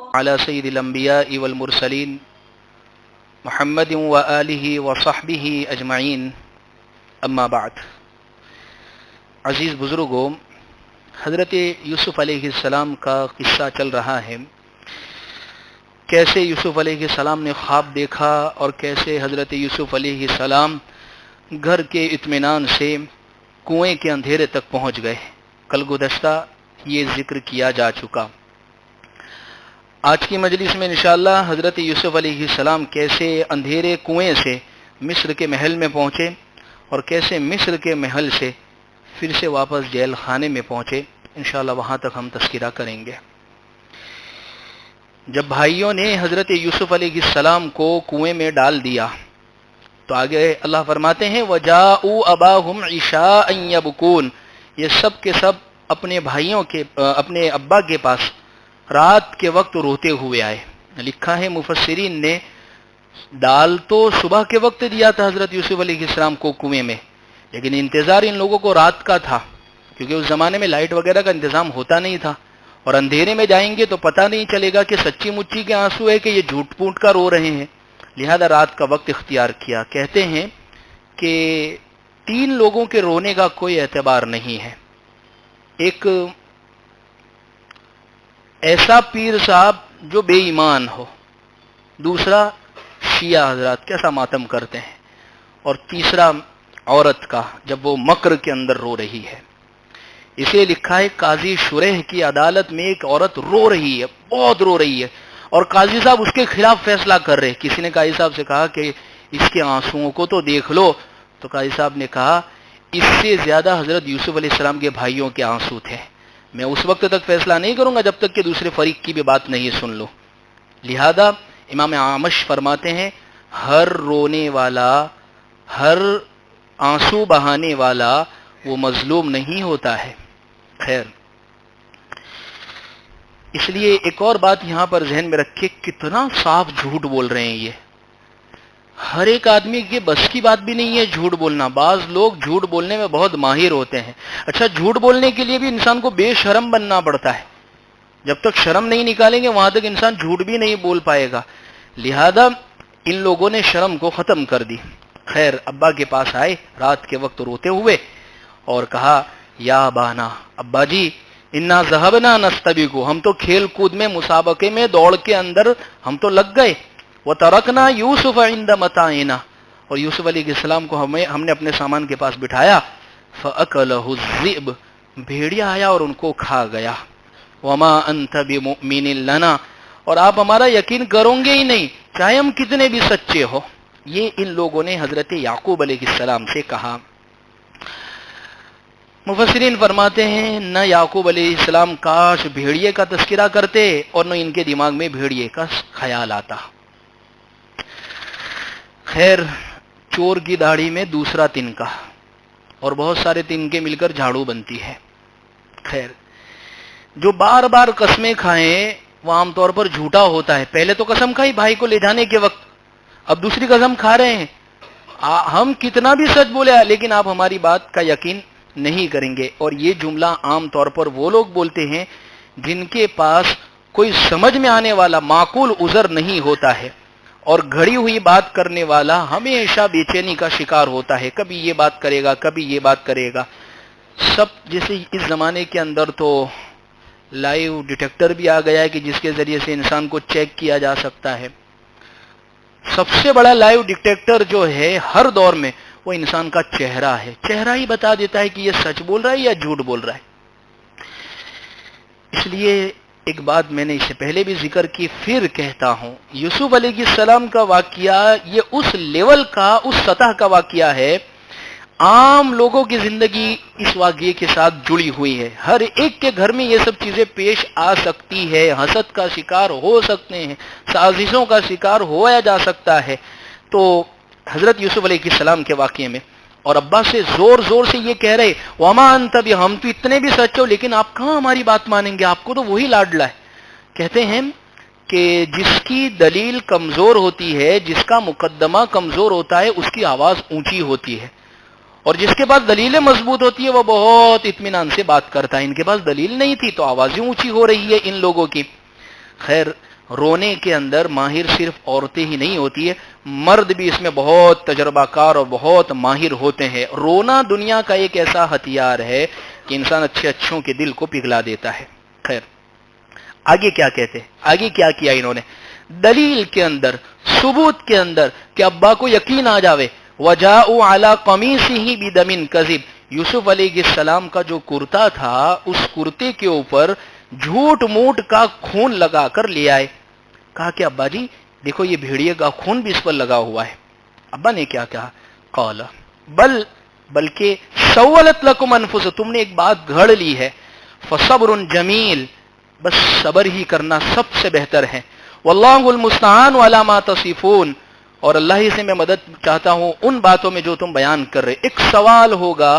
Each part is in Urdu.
علی سید الانبیاء والمرسلین محمد و آلہ و صحبہ اجمعین، اما بعد۔ عزیز بزرگوں، حضرت یوسف علیہ السلام کا قصہ چل رہا ہے، کیسے یوسف علیہ السلام نے خواب دیکھا اور کیسے حضرت یوسف علیہ السلام گھر کے اطمینان سے کنویں کے اندھیرے تک پہنچ گئے۔ کل گزشتہ یہ ذکر کیا جا چکا۔ آج کی مجلس میں انشاءاللہ حضرت یوسف علیہ السلام کیسے اندھیرے کنویں سے مصر کے محل میں پہنچے اور کیسے مصر کے محل سے پھر سے واپس جیل خانے میں پہنچے، انشاءاللہ وہاں تک ہم تذکرہ کریں گے۔ جب بھائیوں نے حضرت یوسف علیہ السلام کو کنویں میں ڈال دیا تو آگے اللہ فرماتے ہیں وَجَاءُوا أَبَاهُمْ عِشَاءً يَبْكُونَ، یہ سب کے سب اپنے بھائیوں کے اپنے ابا کے پاس رات کے وقت روتے ہوئے آئے۔ لکھا ہے مفسرین نے ڈال تو صبح کے وقت دیا تھا حضرت یوسف علیہ السلام کو کنویں میں، لیکن انتظار ان لوگوں کو رات کا تھا، کیونکہ اس زمانے میں لائٹ وغیرہ کا انتظام ہوتا نہیں تھا، اور اندھیرے میں جائیں گے تو پتہ نہیں چلے گا کہ سچی مچی کے آنسو ہے کہ یہ جھوٹ پوٹ کا رو رہے ہیں، لہذا رات کا وقت اختیار کیا۔ کہتے ہیں کہ 3 لوگوں کے رونے کا کوئی اعتبار نہیں ہے۔ ایک ایسا پیر صاحب جو بے ایمان ہو، دوسرا شیعہ حضرات کیسا ماتم کرتے ہیں، اور تیسرا عورت کا جب وہ مکر کے اندر رو رہی ہے۔ اسے لکھا ہے قاضی شریح کی عدالت میں ایک عورت رو رہی ہے، بہت رو رہی ہے، اور قاضی صاحب اس کے خلاف فیصلہ کر رہے۔ کسی نے قاضی صاحب سے کہا کہ اس کے آنسوؤں کو تو دیکھ لو، تو قاضی صاحب نے کہا اس سے زیادہ حضرت یوسف علیہ السلام کے بھائیوں کے آنسو تھے، میں اس وقت تک فیصلہ نہیں کروں گا جب تک کہ دوسرے فریق کی بھی بات نہیں سن لو۔ لہذا امام اعمش فرماتے ہیں ہر رونے والا، ہر آنسو بہانے والا وہ مظلوم نہیں ہوتا ہے۔ خیر، اس لیے ایک اور بات یہاں پر ذہن میں رکھے، کتنا صاف جھوٹ بول رہے ہیں یہ۔ ہر ایک آدمی کے بس کی بات بھی نہیں ہے جھوٹ بولنا، بعض لوگ جھوٹ بولنے میں بہت ماہر ہوتے ہیں۔ اچھا، جھوٹ بولنے کے لیے بھی انسان کو بے شرم بننا پڑتا ہے، جب تک شرم نہیں نکالیں گے وہاں تک انسان جھوٹ بھی نہیں بول پائے گا، لہذا ان لوگوں نے شرم کو ختم کر دی۔ خیر، ابا کے پاس آئے رات کے وقت روتے ہوئے اور کہا یا ابانا، ابا جی انا ذهبنا نستبق، ہم تو کھیل کود میں مسابقے میں دوڑ کے اندر ہم تو لگ گئے، وترکنا یوسف عند متاعنا، اور یوسف علیہ السلام کو ہم نے اپنے سامان کے پاس بٹھایا، فاکلہ الذئب، بھیڑیا آیا اور ان کو کھا گیا، وما انت بمؤمن لنا، اور آپ ہمارا یقین کرو گے ہی نہیں چاہے ہم کتنے بھی سچے ہو۔ یہ ان لوگوں نے حضرت یعقوب علیہ السلام سے کہا۔ مفسرین فرماتے ہیں نہ یعقوب علیہ السلام کاش بھیڑیے کا تذکرہ کرتے اور نہ ان کے دماغ میں بھیڑیے کا خیال آتا۔ خیر، چور کی داڑھی میں دوسرا تنکا، اور بہت سارے تنکے مل کر جھاڑو بنتی ہے۔ خیر، جو بار بار قسمیں کھائیں وہ عام طور پر جھوٹا ہوتا ہے۔ پہلے تو قسم کھائی بھائی کو لے جانے کے وقت، اب دوسری قسم کھا رہے ہیں۔ ہم کتنا بھی سچ بولے لیکن آپ ہماری بات کا یقین نہیں کریں گے، اور یہ جملہ عام طور پر وہ لوگ بولتے ہیں جن کے پاس کوئی سمجھ میں آنے والا معقول عذر نہیں ہوتا ہے، اور گھڑی ہوئی بات کرنے والا ہمیشہ بے چینی کا شکار ہوتا ہے، کبھی یہ بات کرے گا کبھی یہ بات کرے گا۔ سب جیسے اس زمانے کے اندر تو لائیو ڈیٹیکٹر بھی آ گیا ہے کہ جس کے ذریعے سے انسان کو چیک کیا جا سکتا ہے۔ سب سے بڑا لائیو ڈیٹیکٹر جو ہے ہر دور میں وہ انسان کا چہرہ ہے، چہرہ ہی بتا دیتا ہے کہ یہ سچ بول رہا ہے یا جھوٹ بول رہا ہے۔ اس لیے ایک بات میں نے اس سے پہلے بھی ذکر کی، پھر کہتا ہوں، یوسف علیہ السلام کا واقعہ یہ اس لیول کا، اس سطح کا واقعہ ہے، عام لوگوں کی زندگی اس واقعے کے ساتھ جڑی ہوئی ہے، ہر ایک کے گھر میں یہ سب چیزیں پیش آ سکتی ہے، حسد کا شکار ہو سکتے ہیں، سازشوں کا شکار ہوا جا سکتا ہے۔ تو حضرت یوسف علیہ السلام کے واقعے میں، اور ابا سے زور زور سے یہ کہہ رہے وما انت بھی، ہم تو اتنے بھی سچ ہو لیکن آپ کہاں ہماری بات مانیں گے، آپ کو تو وہی لاڈلا ہے۔ کہتے ہیں کہ جس کی دلیل کمزور ہوتی ہے، جس کا مقدمہ کمزور ہوتا ہے، اس کی آواز اونچی ہوتی ہے، اور جس کے پاس دلیلیں مضبوط ہوتی ہے وہ بہت اطمینان سے بات کرتا ہے۔ ان کے پاس دلیل نہیں تھی تو آوازیں اونچی ہو رہی ہے ان لوگوں کی۔ خیر، رونے کے اندر ماہر صرف عورتیں ہی نہیں ہوتی ہے، مرد بھی اس میں بہت تجربہ کار اور بہت ماہر ہوتے ہیں۔ رونا دنیا کا ایک ایسا ہتھیار ہے کہ انسان اچھوں کے دل کو پگھلا دیتا ہے۔ خیر، آگے کیا کہتے، آگے کیا کیا انہوں نے؟ دلیل کے اندر، ثبوت کے اندر کہ ابا کو یقین آ جاوے، وَجَاءُوا عَلَىٰ قَمِيصِهِ بِدَمٍ كَذِبٍ، یوسف علیہ السلام کا جو کرتا تھا اس کرتے کے اوپر جھوٹ موٹ کا خون لگا کر لے آئے۔ کہا کہ ابا جی دیکھو یہ بھیڑیے کا خون بھی اس پر لگا ہوا ہے۔ ابا نے کیا کہا؟ قال بلکہ سولت لکم انفس، تم نے ایک بات گھڑ لی ہے، فصبر جمیل، بس صبر ہی کرنا سب سے بہتر ہے، واللہ المستعان علی ما تصفون، اور اللہ ہی سے میں مدد چاہتا ہوں ان باتوں میں جو تم بیان کر رہے۔ ایک سوال ہوگا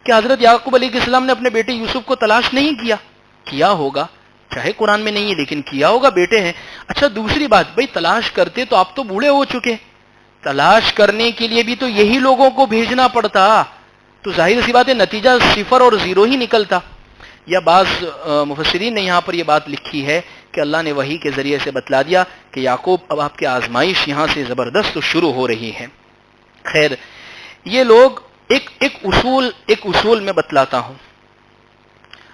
کہ حضرت یعقوب علیہ السلام نے اپنے بیٹے یوسف کو تلاش نہیں کیا ہوگا، چاہے قرآن میں نہیں ہے لیکن کیا ہوگا، بیٹے ہیں۔ اچھا دوسری بات، بھئی تلاش کرتے تو آپ تو بوڑھے ہو چکے، تلاش کرنے کے لیے بھی تو یہی لوگوں کو بھیجنا پڑتا، تو ظاہر سی بات ہے نتیجہ 0 اور 0 ہی نکلتا۔ یا بعض مفسرین نے یہاں پر یہ بات لکھی ہے کہ اللہ نے وحی کے ذریعے سے بتلا دیا کہ یعقوب اب آپ کی آزمائش یہاں سے زبردست شروع ہو رہی ہے۔ خیر، یہ لوگ ایک اصول میں بتلاتا ہوں،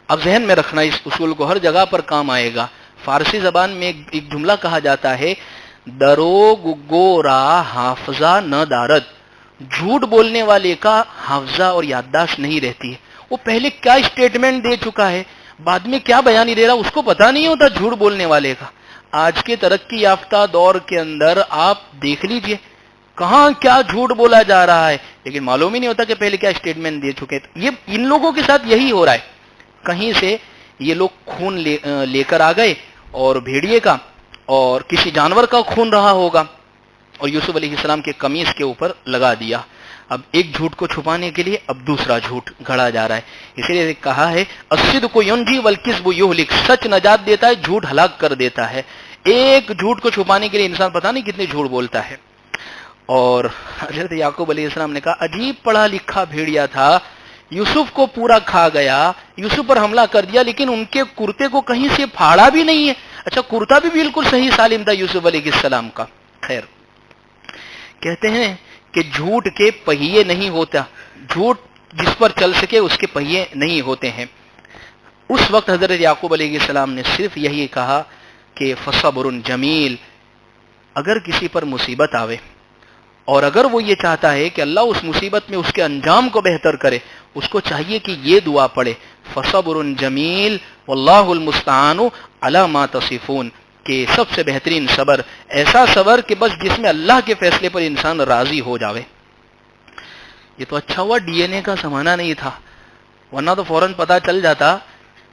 اب ذہن میں رکھنا، اس اصول کو ہر جگہ پر کام آئے گا۔ فارسی زبان میں ایک جملہ کہا جاتا ہے، دروغ گورا حافظہ نہ دارد، جھوٹ بولنے والے کا حافظہ اور یادداشت نہیں رہتی ہے۔ وہ پہلے کیا اسٹیٹمنٹ دے چکا ہے، بعد میں کیا بیانی دے رہا، اس کو پتہ نہیں ہوتا جھوٹ بولنے والے کا۔ آج کے ترقی یافتہ دور کے اندر آپ دیکھ لیجئے کہاں کیا جھوٹ بولا جا رہا ہے، لیکن معلوم ہی نہیں ہوتا کہ پہلے کیا اسٹیٹمنٹ دے چکے۔ یہ ان لوگوں کے ساتھ یہی ہو رہا ہے، کہیں سے یہ لوگ خون لے کر آ گئے، اور بھیڑیے کا اور کسی جانور کا خون رہا ہوگا، اور یوسف علیہ السلام کے قمیص کے اوپر لگا دیا۔ اب ایک جھوٹ کو چھپانے کے لیے اب دوسرا جھوٹ گھڑا جا رہا ہے۔ اسی لیے کہا ہے الصدق ینجی والکذب یہلک، سچ نجات دیتا ہے، جھوٹ ہلاک کر دیتا ہے۔ ایک جھوٹ کو چھپانے کے لیے انسان پتہ نہیں کتنے جھوٹ بولتا ہے۔ اور حضرت یعقوب علیہ السلام نے کہا عجیب پڑھا لکھا بھیڑیا تھا، یوسف کو پورا کھا گیا، یوسف پر حملہ کر دیا، لیکن ان کے کرتے کو کہیں سے پھاڑا بھی نہیں ہے۔ اچھا کرتا بھی بالکل صحیح سالم تھا یوسف علیہ السلام کا۔ خیر، کہتے ہیں کہ جھوٹ کے پہیے نہیں ہوتا، جھوٹ جس پر چل سکے اس کے پہیے نہیں ہوتے ہیں۔ اس وقت حضرت یعقوب علیہ السلام نے صرف یہی کہا کہ فصبر جمیل، اگر کسی پر مصیبت آوے اور اگر وہ یہ چاہتا ہے کہ اللہ اس مصیبت میں اس کے انجام کو بہتر کرے، اس کو چاہیے کہ یہ دعا پڑھے، فصبر جمیل واللہ المستعان علی ما تصفون، کہ سب سے بہترین صبر ایسا صبر کہ بس جس میں اللہ کے فیصلے پر انسان راضی ہو جاوے۔ یہ تو اچھا ہوا ڈی این اے کا زمانہ نہیں تھا، ورنہ تو فوراً پتا چل جاتا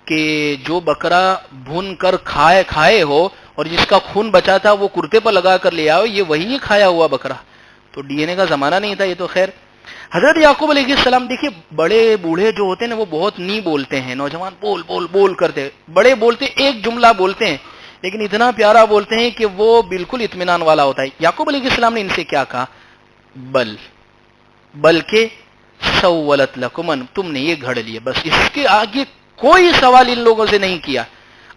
کہ جو بکرا بھون کر کھائے ہو اور جس کا خون بچا تھا وہ کرتے پر لگا کر لے آؤ، یہ وہی کھایا ہوا بکرا۔ تو ڈی این اے کا زمانہ نہیں تھا یہ تو۔ خیر، حضرت یعقوب علیہ السلام دیکھیے، بڑے بوڑھے جو ہوتے ہیں نا وہ بہت نہیں بولتے ہیں، نوجوان بول بول بول کرتے، بڑے بولتے ایک جملہ بولتے ہیں لیکن اتنا پیارا بولتے ہیں کہ وہ بالکل اطمینان والا ہوتا ہے۔ یعقوب علیہ السلام نے ان سے کیا کہا؟ بلکہ سولت لکم، تم نے یہ گھڑ لیے، بس اس کے آگے کوئی سوال ان لوگوں سے نہیں کیا۔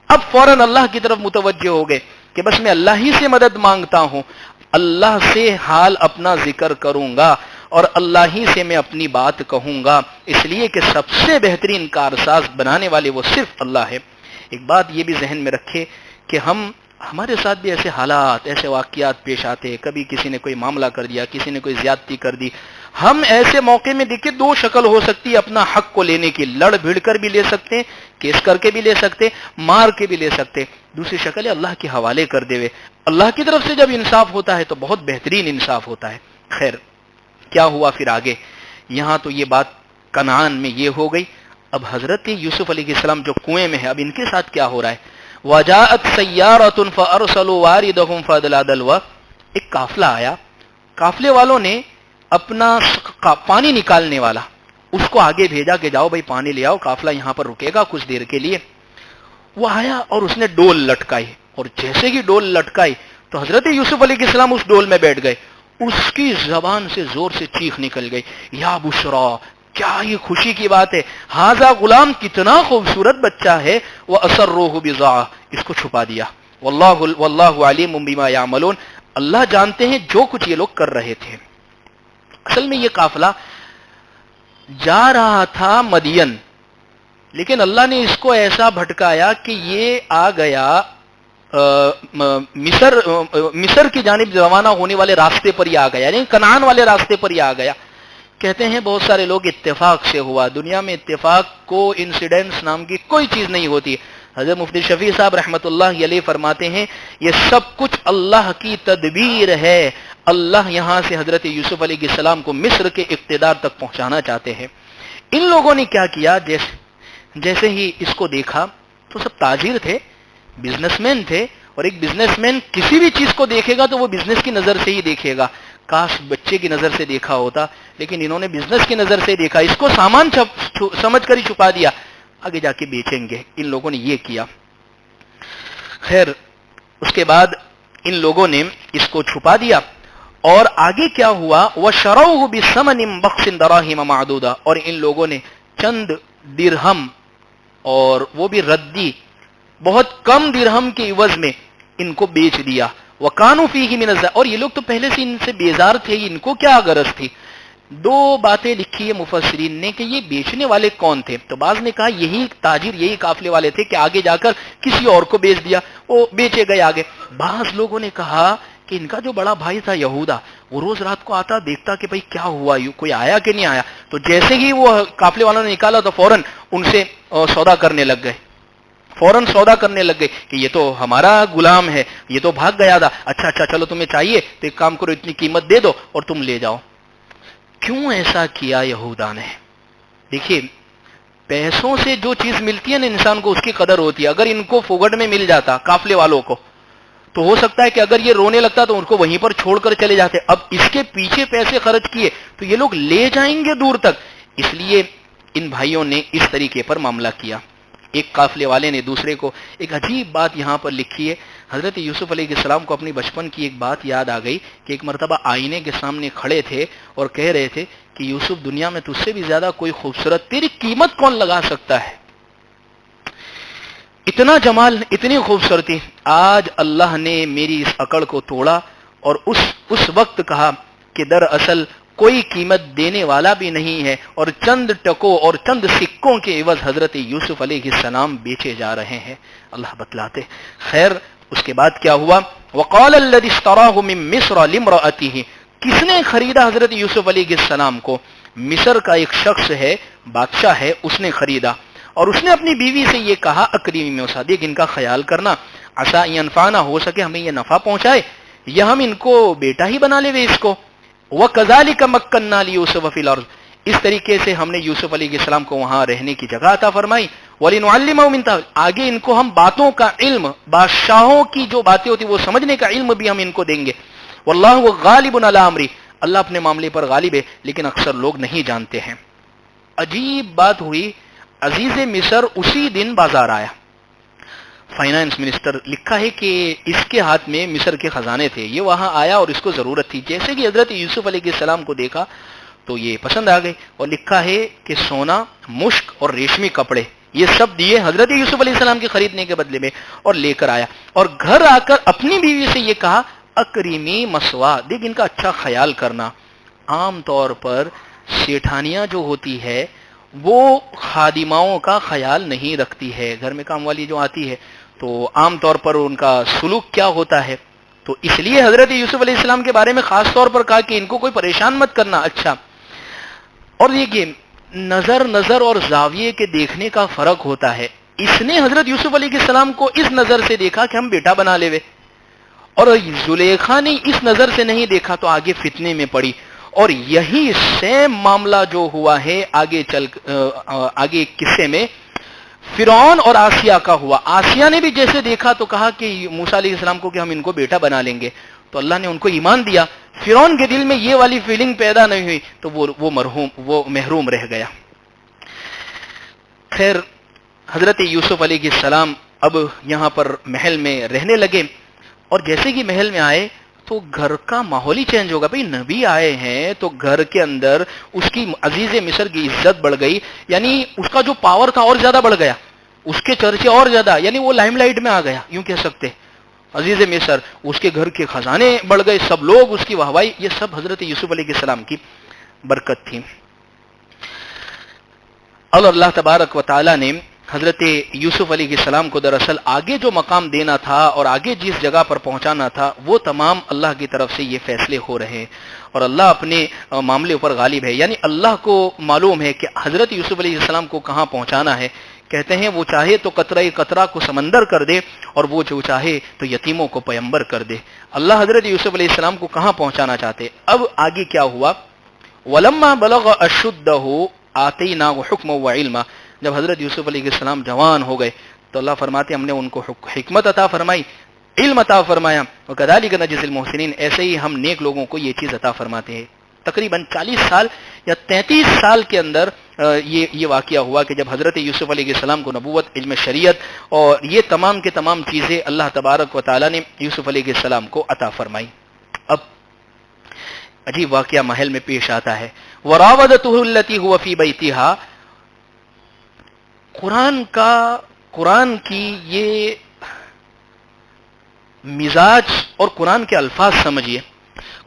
اب فوراً اللہ کی طرف متوجہ ہو گئے کہ بس میں اللہ ہی سے مدد مانگتا ہوں، اللہ سے حال اپنا ذکر کروں گا اور اللہ ہی سے میں اپنی بات کہوں گا، اس لیے کہ سب سے بہترین کارساز بنانے والے وہ صرف اللہ ہے۔ ایک بات یہ بھی ذہن میں رکھے کہ ہمارے ساتھ بھی ایسے حالات، ایسے واقعات پیش آتے ہیں، کبھی کسی نے کوئی معاملہ کر دیا، کسی نے کوئی زیادتی کر دی، ہم ایسے موقع میں دیکھیں دو شکل ہو سکتی ہے اپنا حق کو لینے کی، لڑ بھیڑ کر بھی لے سکتے ہیں، کیس کر کے بھی لے سکتے، مار کے بھی لے سکتے، دوسری شکل ہے اللہ کے حوالے کر دے ہوئے۔ اللہ کی طرف سے جب انصاف ہوتا ہے تو بہت بہترین انصاف ہوتا ہے۔ خیر، کیا ہوا پھر آگے؟ یہاں تو یہ بات کنعان میں یہ ہو گئی، اب حضرت یوسف علیہ السلام جو کنویں میں ہے، اب ان کے ساتھ کیا ہو رہا ہے؟ وَجَاءَتْ سَيَّارَةٌ فَأَرْسَلُوا وَارِدَهُمْ فَأَدْلَىٰ دَلْوَىٰ، ایک قافلہ آیا، قافلے والوں نے اپنا پانی نکالنے والا اس کو آگے بھیجا کہ جاؤ بھائی پانی لے آؤ، قافلہ یہاں پر رکے گا کچھ دیر کے لیے۔ وہ آیا اور اس نے ڈول لٹکائی، اور جیسے ہی ڈول لٹکائی تو حضرت یوسف علیہ السلام اس ڈول میں بیٹھ گئے، اس کی زبان سے زور سے چیخ نکل گئی، یا بشرا، کیا یہ خوشی کی بات ہے، ہاذا غلام، کتنا خوبصورت بچہ ہے، وہ اسرروہ بضاعہ، اس کو چھپا دیا، واللہ علیم بما یعملون، اللہ جانتے ہیں جو کچھ یہ لوگ کر رہے تھے۔ اصل میں یہ قافلہ جا رہا تھا مدین، لیکن اللہ نے اس کو ایسا بھٹکایا کہ یہ آ گیا مصر کی جانب روانہ ہونے والے راستے پر ہی آ گیا، یعنی کنعان والے راستے پر ہی آ گیا۔ کہتے ہیں بہت سارے لوگ اتفاق سے ہوا، دنیا میں اتفاق کو انسیڈنس نام کی کوئی چیز نہیں ہوتی۔ حضرت مفتی شفیع صاحب رحمۃ اللہ علیہ فرماتے ہیں یہ سب کچھ اللہ کی تدبیر ہے، اللہ یہاں سے حضرت یوسف علیہ السلام کو مصر کے اقتدار تک پہنچانا چاہتے ہیں۔ ان لوگوں نے کیا کیا، جیسے ہی اس کو دیکھا تو سب تاجر تھے، بزنس مین تھے، اور ایک بزنس مین کسی بھی چیز کو دیکھے گا تو وہ بزنس کی نظر سے ہی دیکھے گا۔ کاش بچے کی نظر سے دیکھا ہوتا، لیکن انہوں نے بزنس کی نظر سے دیکھا، اس کو سامان سمجھ کر ہی چھپا دیا، آگے جا کے بیچیں گے۔ ان لوگوں نے یہ کیا۔ خیر اس کے بعد ان لوگوں نے اس کو چھپا دیا، اور آگے کیا ہوا، وَشَرَوْهُ بِثَمَنٍ بَخْسٍ دَرَاهِمَ مَعْدُودَةٍ، اور ان لوگوں نے چند درہم، اور وہ بھی ردی، بہت کم درہم کے عوض میں ان کو بیچ دیا۔ وَكَانُوا فِيهِ مِنَ الزَّاهِدِينَ، اور یہ لوگ تو پہلے سے ان سے بیزار تھے، ان کو کیا غرض تھی؟ دو باتیں لکھی ہے مفسرین نے کہ یہ بیچنے والے کون تھے، تو بعض نے کہا یہی تاجر، یہی قافلے والے تھے کہ آگے جا کر کسی اور کو بیچ دیا، وہ بیچے گئے آگے۔ بعض لوگوں نے کہا کہ ان کا جو بڑا بھائی تھا یہودا، وہ روز رات کو آتا دیکھتا کہ بھئی کیا ہوا، کوئی آیا کہ نہیں آیا، تو جیسے ہی وہ قافلے والوں نے نکالا تو فوراً ان سے سودا کرنے لگ گئے، فوراً سودا کرنے لگ گئے کہ یہ تو ہمارا غلام ہے، یہ تو بھاگ گیا تھا، اچھا چلو تمہیں چاہیے تو ایک کام کرو، اتنی قیمت دے دو اور تم لے جاؤ۔ کیوں ایسا کیا یہودا نے؟ دیکھیے پیسوں سے جو چیز ملتی ہے نا انسان کو اس کی قدر ہوتی ہے۔ اگر ان کو فوگٹ میں مل جاتا قافلے والوں کو تو ہو سکتا ہے کہ اگر یہ رونے لگتا تو ان کو وہیں پر چھوڑ کر چلے جاتے، اب اس کے پیچھے پیسے خرچ کیے تو یہ لوگ لے جائیں گے دور تک، اس لیے ان بھائیوں نے اس طریقے پر معاملہ کیا۔ ایک قافلے والے نے دوسرے کو، ایک عجیب بات یہاں پر لکھی ہے، حضرت یوسف علیہ السلام کو اپنی بچپن کی ایک بات یاد آ گئی کہ ایک مرتبہ آئینے کے سامنے کھڑے تھے اور کہہ رہے تھے کہ یوسف دنیا میں تجھ سے بھی زیادہ کوئی خوبصورت، تیری قیمت کون لگا سکتا ہے، اتنا جمال، اتنی خوبصورتی۔ آج اللہ نے میری اس عقل کو توڑا اور اس وقت کہا کہ دراصل کوئی قیمت دینے والا بھی نہیں ہے، اور چند ٹکوں اور چند سکوں کے عوض حضرت یوسف علیہ السلام بیچے جا رہے ہیں، اللہ بتلاتے۔ خیر اس کے بعد کیا ہوا، وقال الذي اشتراه من مصر لامرأته، کس نے خریدا حضرت یوسف علیہ السلام کو؟ مصر کا ایک شخص ہے، بادشاہ ہے، اس نے خریدا، اور اس نے اپنی بیوی سے یہ کہا اکریمی میں صادق، ان کا خیال کرنا، عسا ینفعنا، ہو سکے ہمیں یہ نفع پہنچائے یا ہم ان کو بیٹا ہی بنا لے اس کو۔ وَكَذَلِكَ مَكَّنَّا لِيُوسُفَ فِي الْأَرْضِ، اس طریقے سے ہم نے یوسف علیہ السلام کو وہاں رہنے کی جگہ عطا فرمائی۔ وَلِنُعَلِّمَهُ مِن تَأْوِيلِ، آگے ان کو ہم باتوں کا علم، بادشاہوں کی جو باتیں ہوتی وہ سمجھنے کا علم بھی ہم ان کو دیں گے۔ وَاللَّهُ غَالِبٌ عَلَىٰ أَمْرِهِ، اللہ اپنے معاملے پر غالب ہے لیکن اکثر لوگ نہیں جانتے ہیں۔ عجیب بات ہوئی، عزیز مصر اسی دن بازار آیا۔ فائنانس منسٹر لکھا ہے کہ اس کے ہاتھ میں مصر کے خزانے تھے، یہ وہاں آیا اور اس کو ضرورت تھی، جیسے کہ حضرت یوسف علیہ السلام کو دیکھا تو یہ پسند آ گئی، اور لکھا ہے کہ سونا، مشک اور ریشمی کپڑے یہ سب دیے حضرت یوسف علیہ السلام کے خریدنے کے بدلے میں، اور لے کر آیا، اور گھر آ کر اپنی بیوی سے یہ کہا اکریمی مسوا، دیکھ ان کا اچھا خیال کرنا۔ عام طور پر سیٹھانیاں جو ہوتی ہے وہ خادماؤں کا خیال نہیں رکھتی ہے، گھر میں کام والی جو آتی ہے تو عام طور پر ان کا سلوک کیا ہوتا ہے، تو اس لیے حضرت یوسف علیہ السلام کے بارے میں خاص طور پر کہا کہ ان کو کوئی پریشان مت کرنا۔ اچھا، اور یہ نظر اور زاویے کے دیکھنے کا فرق ہوتا ہے، اس نے حضرت یوسف علیہ السلام کو اس نظر سے دیکھا کہ ہم بیٹا بنا لے، اور زلیخا نے اس نظر سے نہیں دیکھا تو آگے فتنے میں پڑی، اور یہی سیم معاملہ جو ہوا ہے آگے قصے میں فرعون اور آسیہ کا ہوا۔ آسیہ نے بھی جیسے دیکھا تو کہا کہ موسیٰ علیہ السلام کو کہ ہم ان کو بیٹا بنا لیں گے، تو اللہ نے ان کو ایمان دیا۔ فرعون کے دل میں یہ والی فیلنگ پیدا نہیں ہوئی تو وہ محروم رہ گیا۔ خیر حضرت یوسف علیہ السلام اب یہاں پر محل میں رہنے لگے، اور جیسے کہ محل میں آئے تو گھر کا ماحول ہی چینج ہوگا، بھئی نبی آئے ہیں تو گھر کے اندر اس کی عزیز مصر کی عزت بڑھ گئی، یعنی اس کا جو پاور تھا اور زیادہ بڑھ گیا، اس کے چرچے اور زیادہ، یعنی وہ لائم لائٹ میں آ گیا، یوں کہہ سکتے۔ عزیز مصر، اس کے گھر کے خزانے بڑھ گئے، سب لوگ اس کی واہوائی، یہ سب حضرت یوسف علیہ السلام کی برکت تھی۔ اور اللہ تبارک و تعالی نے حضرت یوسف علیہ السلام کو دراصل آگے جو مقام دینا تھا اور آگے جس جگہ پر پہنچانا تھا وہ تمام اللہ کی طرف سے یہ فیصلے ہو رہے ہیں، اور اللہ اپنے معاملے پر غالب ہے۔ یعنی اللہ کو معلوم ہے کہ حضرت یوسف علیہ السلام کو کہاں پہنچانا ہے۔ کہتے ہیں وہ چاہے تو قطرہ قطرہ کو سمندر کر دے، اور وہ جو چاہے تو یتیموں کو پیمبر کر دے۔ اللہ حضرت یوسف علیہ السلام کو کہاں پہنچانا چاہتے۔ اب آگے کیا ہوا، وَلَمَّا بَلَغَ أَشُدَّهُ آتَيْنَاهُ حُكْمًا وَعِلْمًا، جب حضرت یوسف علیہ السلام جوان ہو گئے تو اللہ فرماتے ہم نے ان کو حکمت عطا فرمائی، علم عطا فرمایا، وَكَذَلِكَ نَجْزِي الْمُحْسِنِينَ، ایسے ہی ہم نیک لوگوں کو یہ چیز عطا فرماتے ہیں۔ تقریباً 40 سال یا 33 سال کے اندر یہ واقعہ ہوا کہ جب حضرت یوسف علیہ السلام کو نبوت، علم شریعت اور یہ تمام کے تمام چیزیں اللہ تبارک و تعالیٰ نے یوسف علیہ السلام کو عطا فرمائی۔ اب عجیب واقعہ محل میں پیش آتا ہے، وَرَاوَدَتُهُ الَّتِي هُوَ فِي بَيْتِهَا، قرآن کی یہ مزاج اور قرآن کے الفاظ سمجھیے۔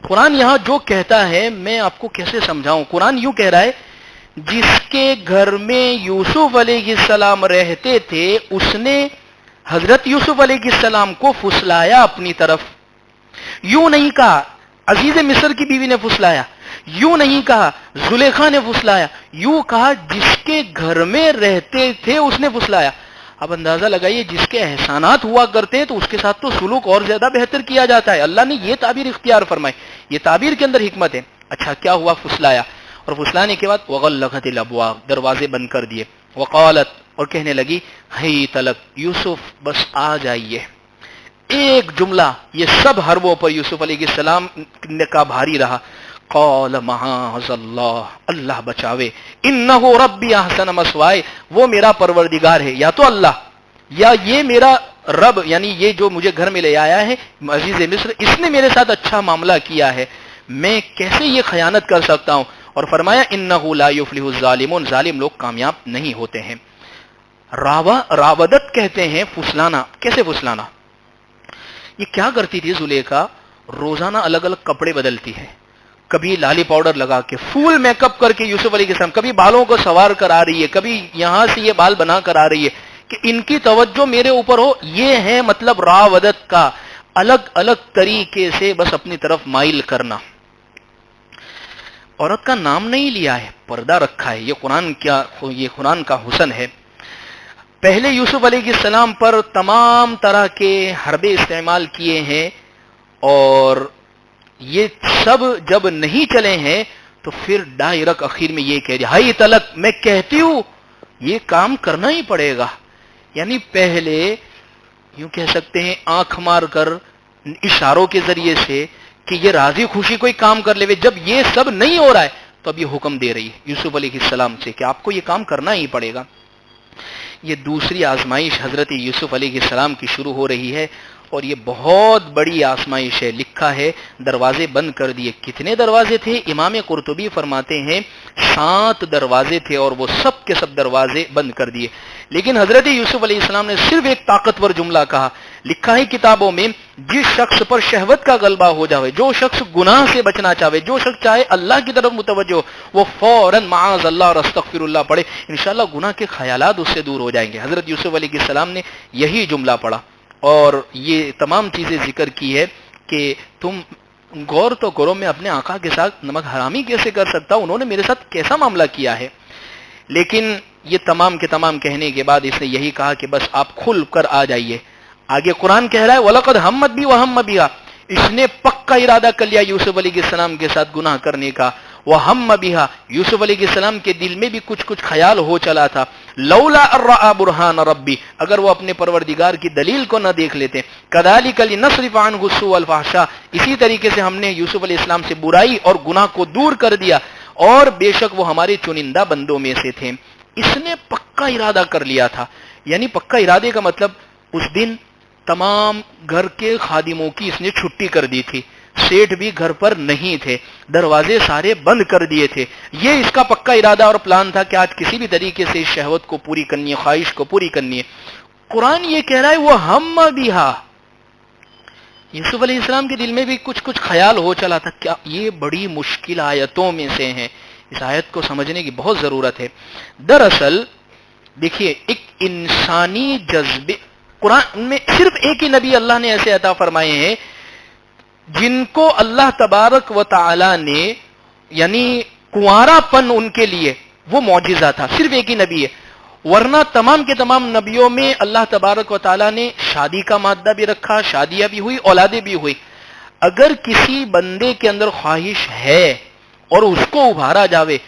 قرآن یہاں جو کہتا ہے میں آپ کو کیسے سمجھاؤں۔ قرآن یوں کہہ رہا ہے، جس کے گھر میں یوسف علیہ السلام رہتے تھے اس نے حضرت یوسف علیہ السلام کو پھسلایا اپنی طرف۔ یوں نہیں کہا عزیز مصر کی بیوی نے پھسلایا، یوں نہیں کہا زلیخا نے پھسلایا، یوں کہا جس کے گھر میں رہتے تھے اس نے پھسلایا۔ اب اندازہ لگائیے، جس کے احسانات ہوا کرتے ہیں تو اس کے ساتھ تو سلوک اور زیادہ بہتر کیا جاتا ہے۔ اللہ نے یہ تعبیر اختیار فرمائی، یہ تعبیر کے اندر حکمت ہے۔ اچھا کیا ہوا، پھسلایا، اور پھسلانے کے بعد وغلقت الابواب، دروازے بند کر دیے، وقالت، اور کہنے لگی ہیت لک یوسف، بس آ جائیے۔ ایک جملہ یہ سب حربوں پر یوسف علیہ السلام کا بھاری رہا، قال معاذ اللہ، اللہ بچاوے، انہ ربی احسن مثوائے، وہ میرا پروردگار ہے، یا تو اللہ یا یہ میرا رب، یعنی یہ جو مجھے گھر میں لے آیا ہے عزیز مصر، اس نے میرے ساتھ اچھا معاملہ کیا ہے، میں کیسے یہ خیانت کر سکتا ہوں۔ اور فرمایا انہ لا یفلح الظالمون، ظالم لوگ کامیاب نہیں ہوتے ہیں۔ راودت کہتے ہیں پھسلانا۔ کیسے پھسلانا؟ یہ کیا کرتی تھی زلیخا، روزانہ الگ الگ کپڑے بدلتی ہے، کبھی لالی پاؤڈر لگا کے فل میک اپ کر کے یوسف علیہ السلام، کبھی بالوں کو سوار کر آ رہی ہے، کبھی یہاں سے یہ بال بنا کر آ رہی ہے کہ ان کی توجہ میرے اوپر ہو۔ یہ ہے مطلب راودت کا، الگ الگ طریقے سے بس اپنی طرف مائل کرنا۔ عورت کا نام نہیں لیا ہے، پردہ رکھا ہے، یہ قرآن کا حسن ہے۔ پہلے یوسف علیہ السلام پر تمام طرح کے حربے استعمال کیے ہیں، اور یہ سب جب نہیں چلے ہیں تو پھر ڈائریکٹ اخیر میں یہ کہہ دیا ہائی تلک، میں کہتی ہوں یہ کام کرنا ہی پڑے گا۔ یعنی پہلے یوں کہہ سکتے ہیں آنکھ مار کر اشاروں کے ذریعے سے کہ یہ راضی خوشی کوئی کام کر لے، جب یہ سب نہیں ہو رہا ہے تو اب یہ حکم دے رہی ہے یوسف علیہ السلام سے کہ آپ کو یہ کام کرنا ہی پڑے گا۔ یہ دوسری آزمائش حضرت یوسف علیہ السلام کی شروع ہو رہی ہے، اور یہ بہت بڑی آزمائش ہے۔ لکھا ہے دروازے بند کر دیے۔ کتنے دروازے تھے؟ امام قرطبی فرماتے ہیں 7 دروازے تھے، اور وہ سب کے سب دروازے بند کر دیے۔ لیکن حضرت یوسف علیہ السلام نے صرف ایک طاقتور جملہ کہا۔ لکھا ہے کتابوں میں، جس شخص پر شہوت کا غلبہ ہو جاوے، جو شخص گناہ سے بچنا چاہے، جو شخص چاہے اللہ کی طرف متوجہ ہو، وہ فوراً معاذ اللہ اور استغفر اللہ پڑھے، انشاءاللہ گناہ کے خیالات اس سے دور ہو جائیں گے۔ حضرت یوسف علیہ السلام نے یہی جملہ پڑھا، اور یہ تمام چیزیں ذکر کی ہے کہ تم غور تو کرو، میں اپنے آقا کے ساتھ نمک حرامی کیسے کر سکتا ہوں، انہوں نے میرے ساتھ کیسا معاملہ کیا ہے۔ لیکن یہ تمام کے تمام کہنے کے بعد اس نے یہی کہا کہ بس آپ کھل کر آ جائیے۔ آگے قرآن کہہ رہا ہے وَلَقَدْ هَمَّتْ بِهِ وَهَمَّ بِهَا، اس نے پکا ارادہ کر لیا یوسف علیہ السلام کے ساتھ گناہ کرنے کا۔ وَهَمَّ بِهَا، یوسف علیہ السلام کے دل میں بھی کچھ خیال ہو چلا تھا۔ لولا الرأى برهان ربی، اگر وہ اپنے پروردگار کی دلیل کو نہ دیکھ لیتے۔ كذلك لنصرف عنه السوء والفحشاء، اسی طریقے سے ہم نے یوسف علیہ السلام سے برائی اور گناہ کو دور کر دیا، اور بے شک وہ ہمارے چنندہ بندوں میں سے تھے۔ اس نے پکا ارادہ کر لیا تھا۔ یعنی پکا ارادے کا مطلب اس دن تمام گھر کے خادموں کی اس نے چھٹی کر دی تھی، سیٹ بھی گھر پر نہیں تھے، دروازے سارے بند کر دیے تھے۔ یہ اس کا پکا ارادہ اور پلان تھا کہ آج کسی بھی طریقے سے اس شہوت کو پوری کرنی ہے، خواہش کو پوری کرنی ہے۔ قرآن یہ کہہ رہا ہے وہ ہم بہا، یوسف علیہ السلام کے دل میں بھی کچھ خیال ہو چلا تھا، کیا یہ بڑی مشکل آیتوں میں سے ہیں، اس آیت کو سمجھنے کی بہت ضرورت ہے۔ دراصل دیکھیے ایک انسانی جذبے، قرآن میں صرف ایک ہی نبی اللہ نے ایسے عطا فرمائے ہیں جن کو اللہ تبارک و تعالی نے یعنی کنوارا پن ان کے لیے وہ معجزہ تھا، صرف ایک ہی نبی ہے، ورنہ تمام کے تمام نبیوں میں اللہ تبارک و تعالیٰ نے شادی کا مادہ بھی رکھا، شادیاں بھی ہوئی، اولادیں بھی ہوئی۔ اگر کسی بندے کے اندر خواہش ہے اور اس کو ابھارا جاوے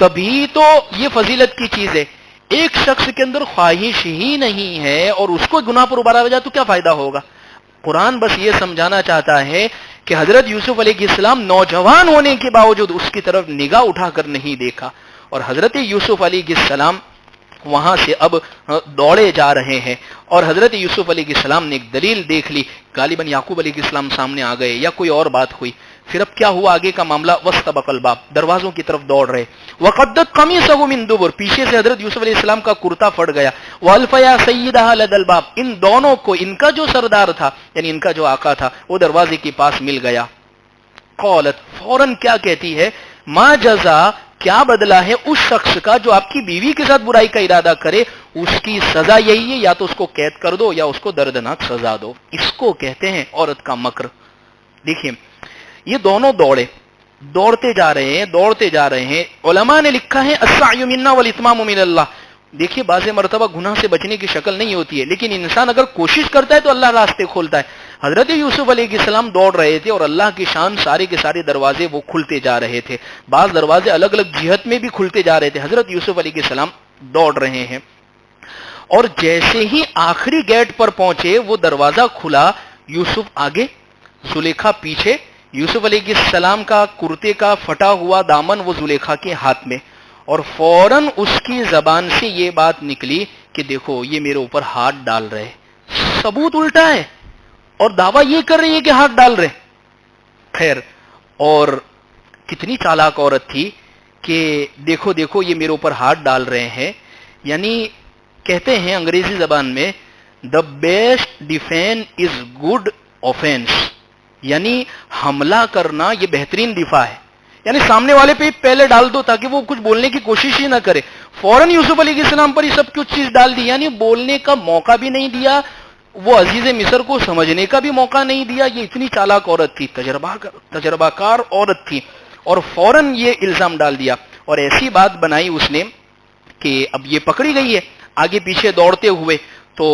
تبھی تو یہ فضیلت کی چیز ہے۔ ایک شخص کے اندر خواہش ہی نہیں ہے اور اس کو گناہ پر ابھارا جائے تو کیا فائدہ ہوگا؟ قرآن بس یہ سمجھانا چاہتا ہے کہ حضرت یوسف علیہ السلام نوجوان ہونے کے باوجود اس کی طرف نگاہ اٹھا کر نہیں دیکھا، اور حضرت یوسف علیہ السلام وہاں سے اب دوڑے جا رہے ہیں، اور حضرت یوسف علیہ السلام نے ایک دلیل دیکھ لی، غالباً یعقوب علیہ السلام سامنے آ گئے یا کوئی اور بات ہوئی۔ پھر اب کیا ہوا آگے کا معاملہ؟ واستبق الباب، دروازوں کی طرف دوڑ رہے، وقدت قمیصہ من دبر، پیچھے سے حضرت یوسف علیہ السلام کا کرتا پھٹ گیا، والف یا سیدہا لدی الباب، ان دونوں کو ان کا جو سردار تھا یعنی ان کا جو آقا تھا وہ دروازے کے پاس مل گیا۔ قالت، فوراً کیا کہتی ہے؟ ما جزا، کیا بدلہ ہے اس شخص کا جو آپ کی بیوی کے ساتھ برائی کا ارادہ کرے؟ اس کی سزا یہی ہے، یا تو اس کو قید کر دو یا اس کو دردناک سزا دو۔ اس کو کہتے ہیں عورت کا مکر۔ دیکھیں یہ دونوں دوڑتے جا رہے ہیں۔ علماء نے لکھا ہے السعی منا والاتمام من اللہ۔ دیکھیے بعض مرتبہ گناہ سے بچنے کی شکل نہیں ہوتی ہے، لیکن انسان اگر کوشش کرتا ہے تو اللہ راستے کھولتا ہے۔ حضرت یوسف علیہ السلام دوڑ رہے تھے اور اللہ کی شان سارے کے سارے دروازے وہ کھلتے جا رہے تھے، بعض دروازے الگ الگ جہت میں بھی کھلتے جا رہے تھے۔ حضرت یوسف علیہ السلام دوڑ رہے ہیں اور جیسے ہی آخری گیٹ پر پہنچے وہ دروازہ کھلا، یوسف آگے، زلیخا پیچھے، یوسف علیہ السلام کا کرتے کا پھٹا ہوا دامن وہ زلیخا کے ہاتھ میں، اور فوراً اس کی زبان سے یہ بات نکلی کہ دیکھو یہ میرے اوپر ہاتھ ڈال رہے۔ ثبوت الٹا ہے اور دعویٰ یہ کر رہی ہے کہ ہاتھ ڈال رہے۔ خیر، اور کتنی چالاک عورت تھی کہ دیکھو یہ میرے اوپر ہاتھ ڈال رہے ہیں، یعنی کہتے ہیں انگریزی زبان میں the best defence is good offence, یعنی حملہ کرنا یہ بہترین دفاع ہے، یعنی سامنے والے پہ پہلے ڈال دو تاکہ وہ کچھ بولنے کی کوشش ہی نہ کرے۔ فوراً یوسف علیہ السلام پر یہ سب کچھ چیز ڈال دی، یعنی بولنے کا موقع بھی نہیں دیا، وہ عزیز مصر کو سمجھنے کا بھی موقع نہیں دیا۔ یہ اتنی چالاک عورت تھی، تجربہ کار عورت تھی، اور فوراً یہ الزام ڈال دیا، اور ایسی بات بنائی اس نے کہ اب یہ پکڑی گئی ہے۔ آگے پیچھے دوڑتے ہوئے تو